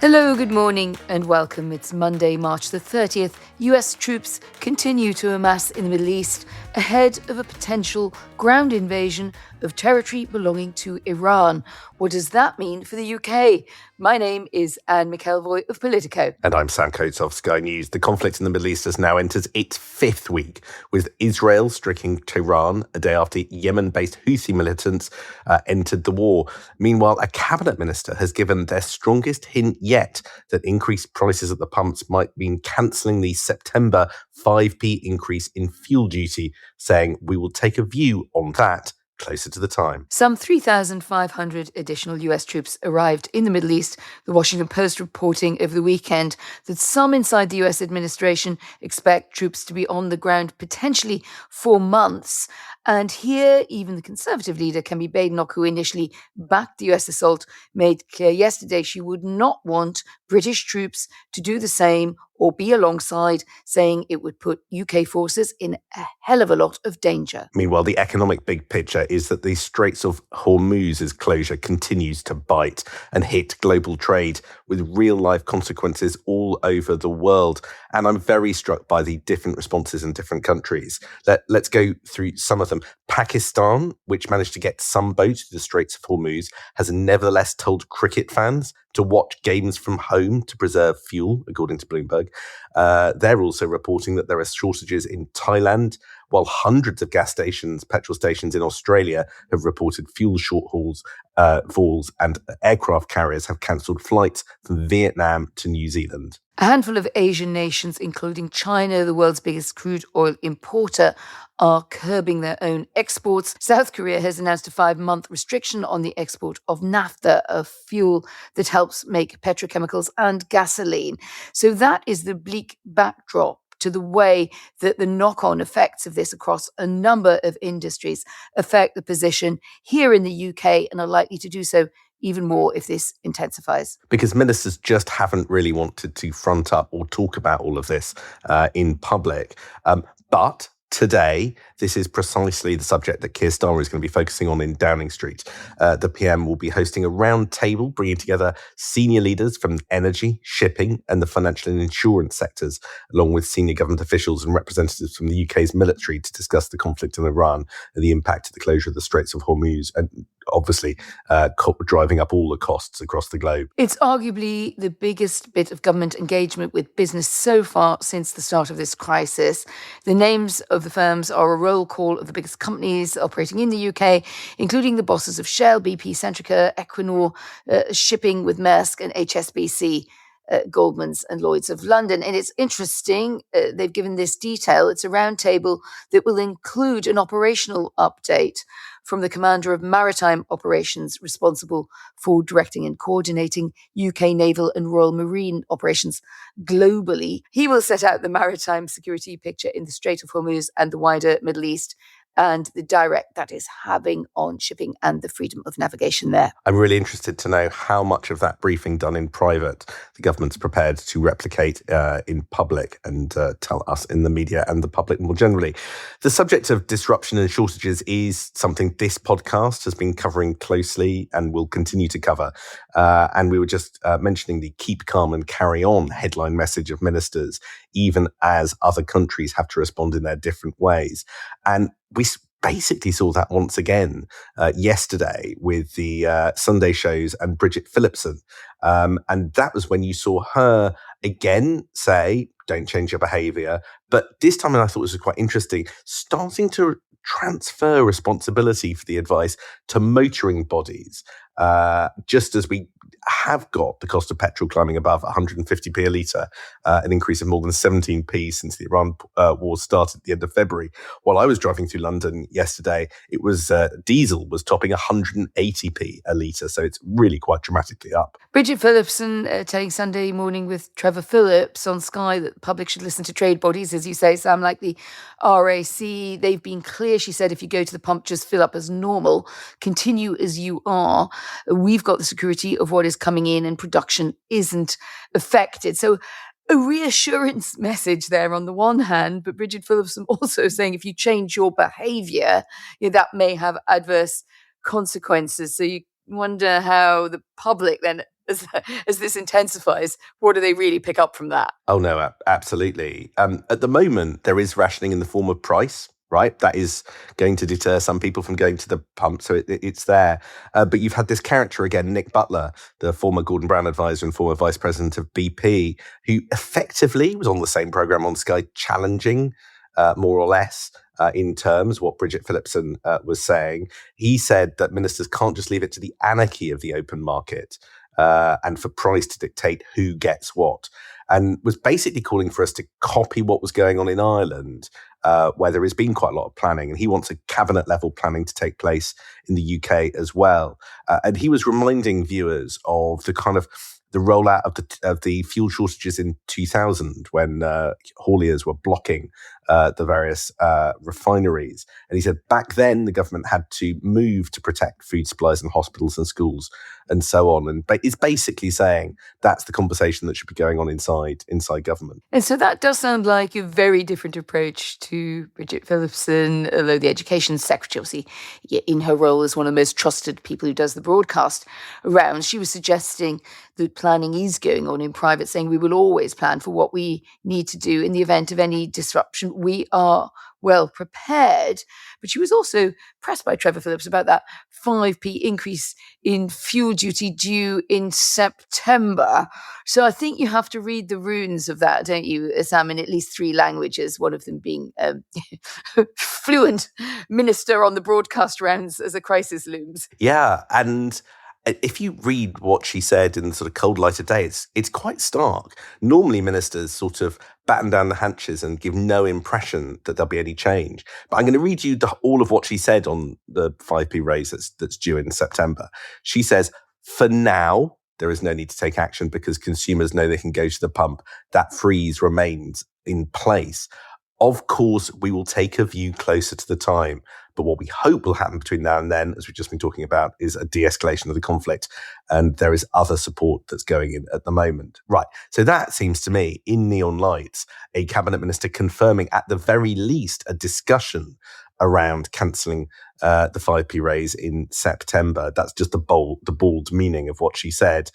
Hello, good morning and welcome. It's Monday, March the 30th. US troops continue to amass in the Middle East ahead of a potential ground invasion of territory belonging to Iran. What does that mean for the UK? My name is Anne McElvoy of Politico. And I'm Sam Coates of Sky News. The conflict in the Middle East has now entered its fifth week, with Israel striking Tehran a day after Yemen-based Houthi militants entered the war. Meanwhile, a cabinet minister has given their strongest hint yet that increased prices at the pumps might mean cancelling the September 5p increase in fuel duty, saying we will take a view on that closer to the time. Some 3,500 additional US troops arrived in the Middle East, the Washington Post reporting over the weekend that some inside the US administration expect troops to be on the ground potentially for months. And here, even the Conservative leader, Kemi Badenoch, who initially backed the US assault, made clear yesterday she would not want British troops to do the same or be alongside, saying it would put UK forces in a hell of a lot of danger. Meanwhile, the economic big picture is that the Straits of Hormuz's closure continues to bite and hit global trade with real-life consequences all over the world. And I'm very struck by the different responses in different countries. Let's go through some of them. Pakistan, which managed to get some boats to the Straits of Hormuz, has nevertheless told cricket fans to watch games from home to preserve fuel, according to Bloomberg. They're also reporting that there are shortages in Thailand, while hundreds of gas stations, petrol stations in Australia have reported fuel shortfalls, and aircraft carriers have cancelled flights from Vietnam to New Zealand. A handful of Asian nations, including China, the world's biggest crude oil importer, are curbing their own exports. South Korea has announced a 5-month restriction on the export of naphtha, a fuel that helps make petrochemicals and gasoline. So that is the bleak backdrop to the way that the knock-on effects of this across a number of industries affect the position here in the UK and are likely to do so even more if this intensifies. Because ministers just haven't really wanted to front up or talk about all of this in public. But today, this is precisely the subject that Keir Starmer is going to be focusing on in Downing Street. The PM will be hosting a roundtable bringing together senior leaders from energy, shipping and the financial and insurance sectors, along with senior government officials and representatives from the UK's military to discuss the conflict in Iran and the impact of the closure of the Straits of Hormuz and obviously driving up all the costs across the globe. It's arguably the biggest bit of government engagement with business so far since the start of this crisis. The names of the firms are a roll call of the biggest companies operating in the UK, including the bosses of Shell, BP, Centrica, Equinor, Shipping with Maersk and HSBC. Goldman's and Lloyd's of London. And it's interesting, they've given this detail. It's a roundtable that will include an operational update from the Commander of Maritime Operations, responsible for directing and coordinating UK naval and Royal Marine operations globally. He will set out the maritime security picture in the Strait of Hormuz and the wider Middle East, and the direct that is having on shipping and the freedom of navigation there. I'm really interested to know how much of that briefing done in private the government's prepared to replicate in public and tell us in the media and the public more generally. The subject of disruption and shortages is something this podcast has been covering closely and will continue to cover. And we were just mentioning the keep calm and carry on headline message of ministers, even as other countries have to respond in their different ways. And we basically saw that once again yesterday with the Sunday shows and Bridget Phillipson. And that was when you saw her again say, don't change your behaviour. But this time, and I thought this was quite interesting, starting to transfer responsibility for the advice to motoring bodies, just as we have got the cost of petrol climbing above 150p a litre, an increase of more than 17p since the Iran war started at the end of February. While I was driving through London yesterday, it was diesel was topping 180p a litre, so it's really quite dramatically up. Bridget Phillipson telling Sunday Morning with Trevor Phillips on Sky that the public should listen to trade bodies, as you say, Sam, like the RAC. They've been clear, she said, if you go to the pump, just fill up as normal, continue as you are. We've got the security of what is coming in and production isn't affected. So a reassurance message there on the one hand, but Bridget Phillipson also saying if you change your behaviour, that may have adverse consequences. So you wonder how the public then as this intensifies, what do they really pick up from that? Oh, no, absolutely. At the moment, there is rationing in the form of price, right? That is going to deter some people from going to the pump. So it's there. But you've had this character again, Nick Butler, the former Gordon Brown advisor and former vice president of BP, who effectively was on the same programme on Sky, challenging more or less in terms what Bridget Phillipson was saying. He said that ministers can't just leave it to the anarchy of the open market and for price to dictate who gets what, and was basically calling for us to copy what was going on in Ireland, where there has been quite a lot of planning, and he wants a cabinet level planning to take place in the UK as well. And he was reminding viewers of the kind of the rollout of the fuel shortages in 2000 when hauliers were blocking the various refineries. And he said back then the government had to move to protect food supplies in hospitals and schools and so on. And it's basically saying that's the conversation that should be going on inside government. And so that does sound like a very different approach to Bridget Phillipson, although the Education Secretary, obviously, in her role as one of the most trusted people who does the broadcast around, she was suggesting that planning is going on in private, saying we will always plan for what we need to do in the event of any disruption. We are well prepared. But she was also pressed by Trevor Phillips about that 5p increase in fuel duty due in September. So I think you have to read the runes of that, don't you, Sam, in at least 3 languages, one of them being fluent minister on the broadcast rounds as a crisis looms. Yeah, and if you read what she said in the sort of cold light of day, it's quite stark. Normally ministers sort of batten down the hatches and give no impression that there'll be any change. But I'm going to read you all of what she said on the 5p raise that's due in September. She says, for now, there is no need to take action because consumers know they can go to the pump. That freeze remains in place. Of course, we will take a view closer to the time. But what we hope will happen between now and then, as we've just been talking about, is a de-escalation of the conflict. And there is other support that's going in at the moment. Right. So that seems to me, in neon lights, a cabinet minister confirming at the very least a discussion around cancelling the 5p raise in September. That's just the bald meaning of what she said.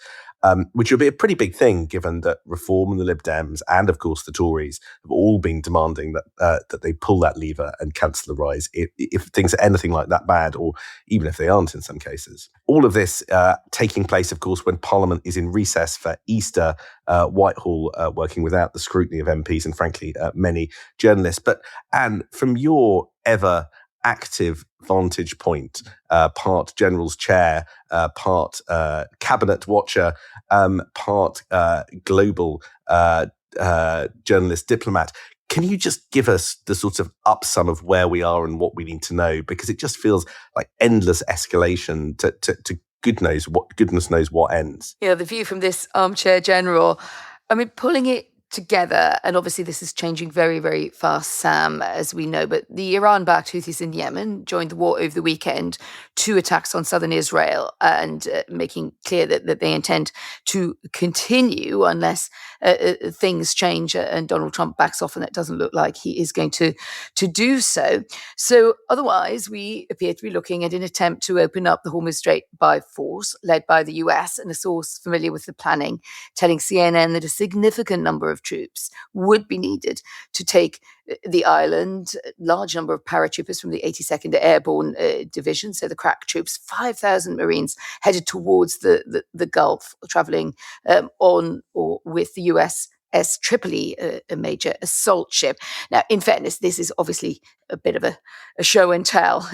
Which would be a pretty big thing, given that Reform and the Lib Dems and, of course, the Tories have all been demanding that they pull that lever and cancel the rise if things are anything like that bad, or even if they aren't in some cases. All of this taking place, of course, when Parliament is in recess for Easter, Whitehall working without the scrutiny of MPs and, frankly, many journalists. But, Anne, from your ever active vantage point, part General's Chair, part Cabinet Watcher, part global journalist diplomat. Can you just give us the sort of upsum of where we are and what we need to know? Because it just feels like endless escalation to goodness knows what ends. Yeah, the view from this armchair general, I mean, pulling it together, and obviously this is changing very, very fast, Sam, as we know, but the Iran-backed Houthis in Yemen joined the war over the weekend, 2 attacks on southern Israel, and making clear that they intend to continue unless things change and Donald Trump backs off, and that doesn't look like he is going to do so. So otherwise, we appear to be looking at an attempt to open up the Hormuz Strait by force, led by the US, and a source familiar with the planning telling CNN that a significant number of troops would be needed to take the island, a large number of paratroopers from the 82nd Airborne Division, so the crack troops, 5,000 Marines headed towards the Gulf, traveling on or with the USS Tripoli, a major assault ship. Now, in fairness, this is obviously a bit of a show and tell.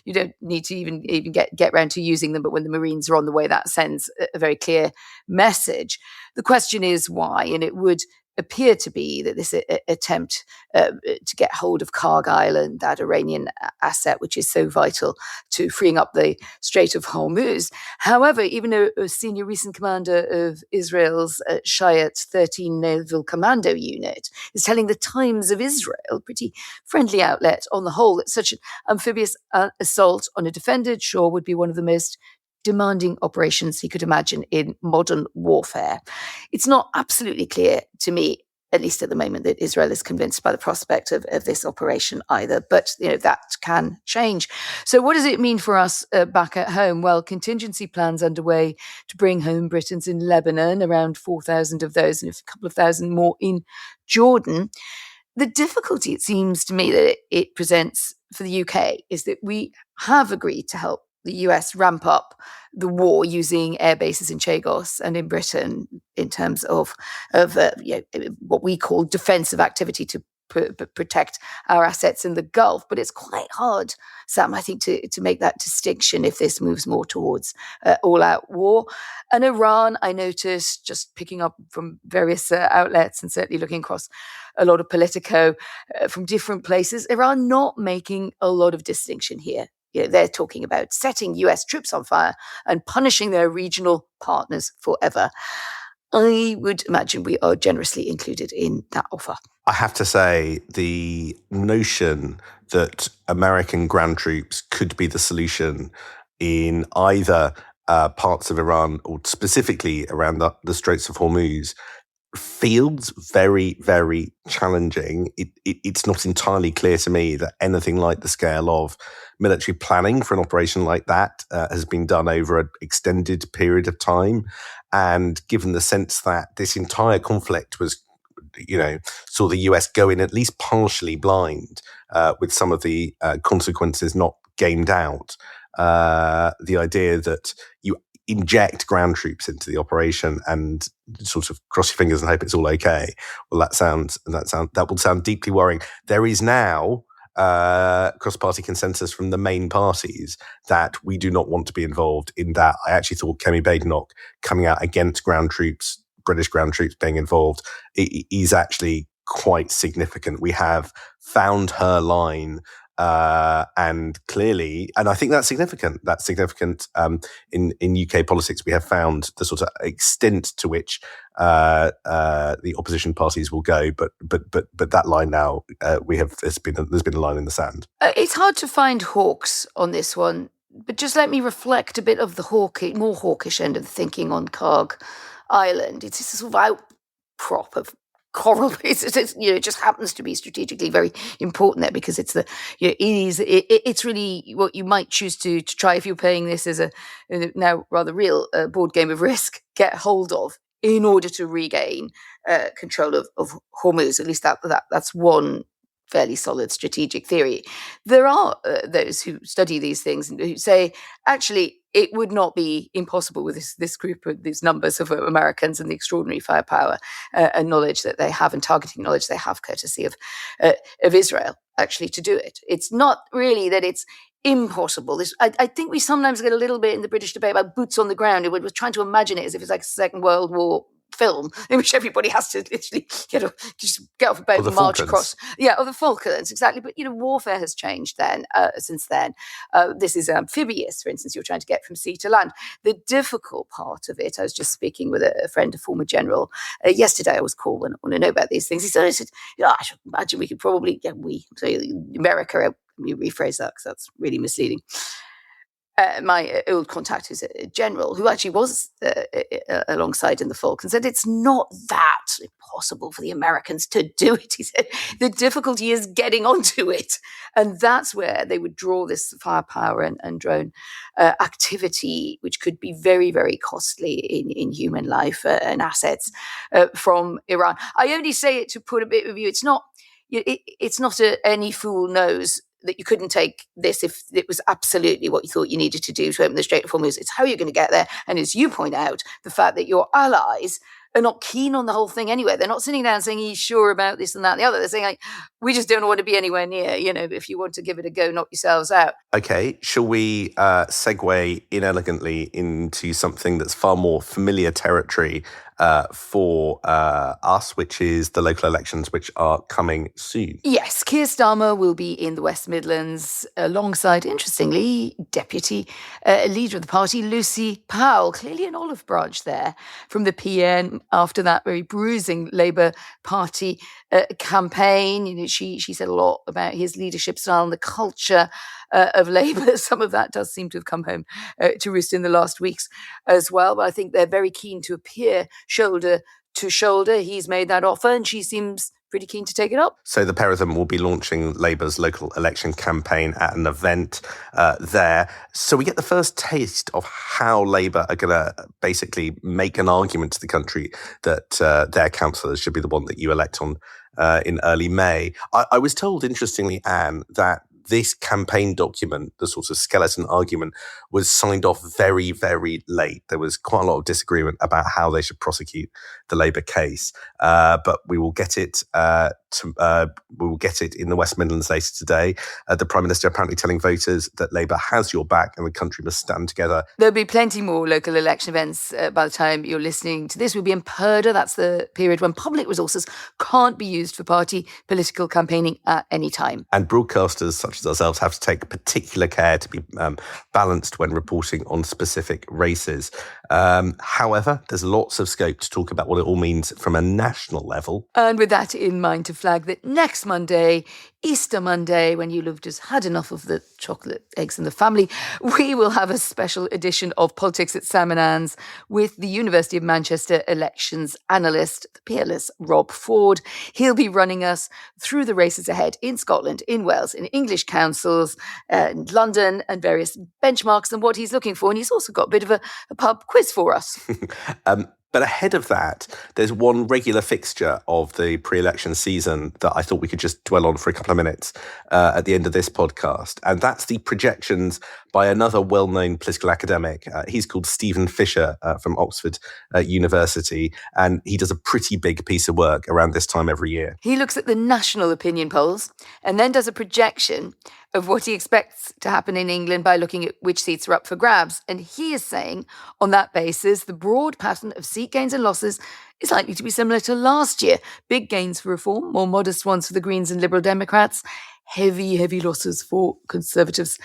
You don't need to even get round to using them, but when the Marines are on the way, that sends a very clear message. The question is why, and it would appear to be that this attempt to get hold of Cargill and that Iranian asset, which is so vital to freeing up the Strait of Hormuz. However, even a senior recent commander of Israel's Shayat 13 Naval Commando Unit is telling the Times of Israel, pretty friendly outlet on the whole, that such an amphibious assault on a defended shore would be one of the most demanding operations he could imagine in modern warfare. It's not absolutely clear to me at least at the moment, that Israel is convinced by the prospect of this operation either. But that can change. So what does it mean for us back at home? Well, contingency plans underway to bring home Britons in Lebanon, around 4,000 of those, and a couple of thousand more in Jordan. The difficulty, it seems to me, that it presents for the UK is that we have agreed to help the US ramp up the war using air bases in Chagos and in Britain in terms of what we call defensive activity to protect our assets in the Gulf. But it's quite hard, Sam, I think, to make that distinction if this moves more towards all-out war. And Iran, I noticed, just picking up from various outlets and certainly looking across a lot of Politico from different places, Iran not making a lot of distinction here. They're talking about setting US troops on fire and punishing their regional partners forever. I would imagine we are generously included in that offer. I have to say, the notion that American ground troops could be the solution in either parts of Iran or specifically around the Straits of Hormuz feels very, very challenging. It's not entirely clear to me that anything like the scale of military planning for an operation like that has been done over an extended period of time. And given the sense that this entire conflict was, saw the US go in at least partially blind with some of the consequences not gamed out, the idea that you inject ground troops into the operation and sort of cross your fingers and hope it's all okay. Well, that will sound deeply worrying. There is now cross-party consensus from the main parties that we do not want to be involved in that. I actually thought Kemi Badenoch coming out against ground troops, British ground troops being involved, is actually quite significant. We have found her line. And clearly, and I think that's significant. That's significant in UK politics. We have found the sort of extent to which the opposition parties will go, but that line now there's been a line in the sand. It's hard to find hawks on this one, but just let me reflect a bit of the more hawkish end of the thinking on Karg Island. It's a sort of outcrop of coral. It just happens to be strategically very important there because it's it's really what you might choose to try if you're playing this as a now rather real board game of Risk, get hold of in order to regain control of Hormuz. At least that's one fairly solid strategic theory. There are those who study these things and who say, actually, it would not be impossible with this group of these numbers of Americans and the extraordinary firepower and knowledge that they have and targeting knowledge they have, courtesy of Israel, actually to do it. It's not really that it's impossible. I think we sometimes get a little bit in the British debate about boots on the ground. We're trying to imagine it as if it's like a Second World War film in which everybody has to literally just get off a boat and march across. Or the Falklands, exactly. But warfare has changed since then. This is amphibious, for instance. You're trying to get from sea to land. The difficult part of it, I was just speaking with a friend, a former general, yesterday. I was called when I want to know about these things. He said, I should imagine we could probably America. Let me rephrase that because that's really misleading. My old contact, who's a general, who actually was alongside in the Falklands, said it's not that impossible for the Americans to do it. He said the difficulty is getting onto it. And that's where they would draw this firepower and drone activity, which could be very, very costly in human life and assets from Iran. I only say it to put a bit of view. It's not any fool knows that you couldn't take this if it was absolutely what you thought you needed to do to open the Strait of Hormuz. It's how you're going to get there. And as you point out, the fact that your allies are not keen on the whole thing anyway. They're not sitting down saying, are you sure about this and that and the other? They're saying, we just don't want to be anywhere near. If you want to give it a go, knock yourselves out. Okay, shall we segue inelegantly into something that's far more familiar territory for us, which is the local elections, which are coming soon? Yes, Keir Starmer will be in the West Midlands alongside, interestingly, Deputy Leader of the party, Lucy Powell. Clearly an olive branch there from the PN after that very bruising Labour Party campaign. She said a lot about his leadership style and the culture of Labour. Some of that does seem to have come home to roost in the last weeks as well. But I think they're very keen to appear shoulder to shoulder. He's made that offer and she seems pretty keen to take it up. So the pair of them will be launching Labour's local election campaign at an event there. So we get the first taste of how Labour are going to basically make an argument to the country that their councillors should be the one that you elect on in early May. I was told, interestingly, Anne, that this campaign document, the sort of skeleton argument, was signed off very, very late. There was quite a lot of disagreement about how they should prosecute the Labour case, but we will get it. We will get it in the West Midlands later today. The Prime Minister apparently telling voters that Labour has your back and the country must stand together. There'll be plenty more local election events by the time you're listening to this. We'll be in Purda. That's the period when public resources can't be used for party political campaigning at any time. And broadcasters such as ourselves have to take particular care to be balanced when reporting on specific races. However, there's lots of scope to talk about what it all means from a national level. And with that in mind, to flag that next Monday, Easter Monday, when you'll have just had enough of the chocolate eggs in the family, we will have a special edition of Politics at Sam and Anne's with the University of Manchester elections analyst, the peerless Rob Ford. He'll be running us through the races ahead in Scotland, in Wales, in English councils, in London, and various benchmarks and what he's looking for. And he's also got a bit of a pub quiz for us. But ahead of that, there's one regular fixture of the pre-election season that I thought we could just dwell on for a couple of minutes at the end of this podcast. And that's the projections by another well-known political academic. He's called Stephen Fisher from Oxford University. And he does a pretty big piece of work around this time every year. He looks at the national opinion polls and then does a projection of what he expects to happen in England by looking at which seats are up for grabs. And he is saying, on that basis, the broad pattern of seat gains and losses is likely to be similar to last year. Big gains for Reform, more modest ones for the Greens and Liberal Democrats, heavy losses for Conservatives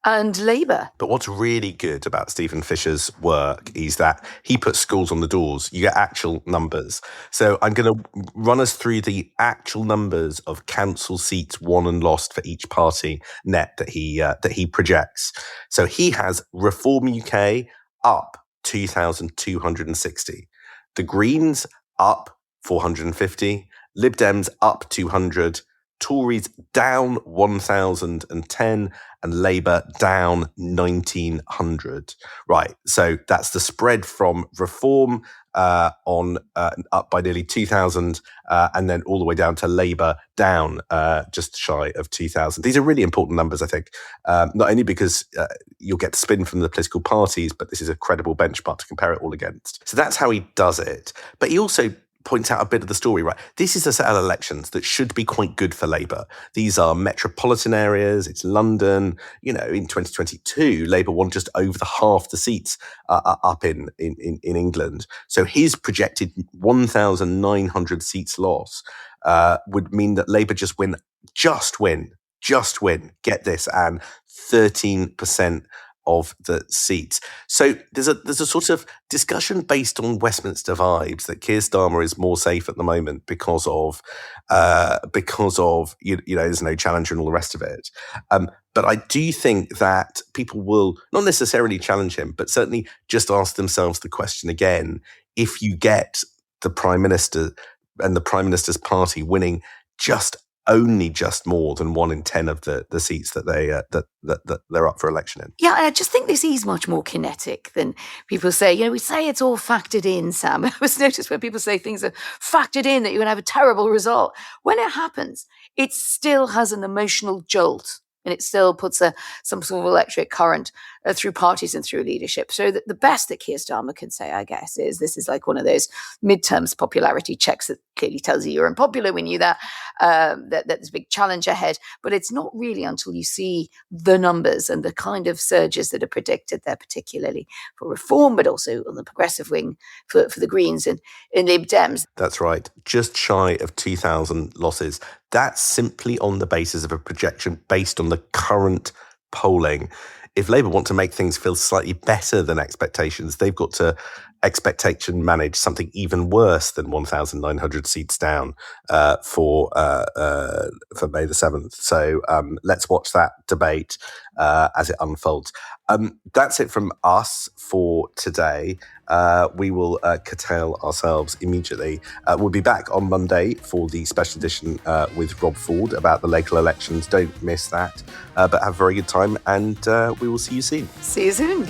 and Labour. But what's really good about Stephen Fisher's work is that he puts schools on the doors. You get actual numbers. So I'm going to run us through the actual numbers of council seats won and lost for each party net that he projects. So he has Reform UK up 2,260. The Greens up 450. Lib Dems up 200. Tories down 1,010 and Labour down 1,900. Right, so that's the spread from Reform up by nearly 2,000 and then all the way down to Labour down just shy of 2,000. These are really important numbers, I think, not only because you'll get spin from the political parties, but this is a credible benchmark to compare it all against. So that's how he does it. But he also points out a bit of the story, right? This is a set of elections that should be quite good for Labour. These are metropolitan areas. It's London. You know, in 2022, Labour won just over the half the seats up in England. So his projected 1,900 seats loss would mean that Labour just win, get this, and 13% of the seats. So there's a sort of discussion based on Westminster vibes that Keir Starmer is more safe at the moment because of you know there's no challenger and all the rest of it. But I do think that people will not necessarily challenge him, but certainly just ask themselves the question again: if you get the Prime Minister and the Prime Minister's party winning only just more than 1 in 10 of the seats that they're up for election in. Yeah, I just think this is much more kinetic than people say. You know, we say it's all factored in, Sam. I was noticed when people say things are factored in, that you're going to have a terrible result. When it happens, it still has an emotional jolt. And it still puts some sort of electric current through parties and through leadership. So the best that Keir Starmer can say, I guess, is this is like one of those midterms popularity checks that clearly tells you you're unpopular. We knew that there's a big challenge ahead. But it's not really until you see the numbers and the kind of surges that are predicted there, particularly for Reform, but also on the progressive wing for the Greens and Lib Dems. That's right. Just shy of 2,000 losses. That's simply on the basis of a projection based on the current polling. If Labour want to make things feel slightly better than expectations, they've got to expectation manage something even worse than 1,900 seats down for May the 7th. So let's watch that debate as it unfolds. That's it from us for today. We will curtail ourselves immediately. We'll be back on Monday for the special edition with Rob Ford about the local elections. Don't miss that. But have a very good time, and we will see you soon. See you soon.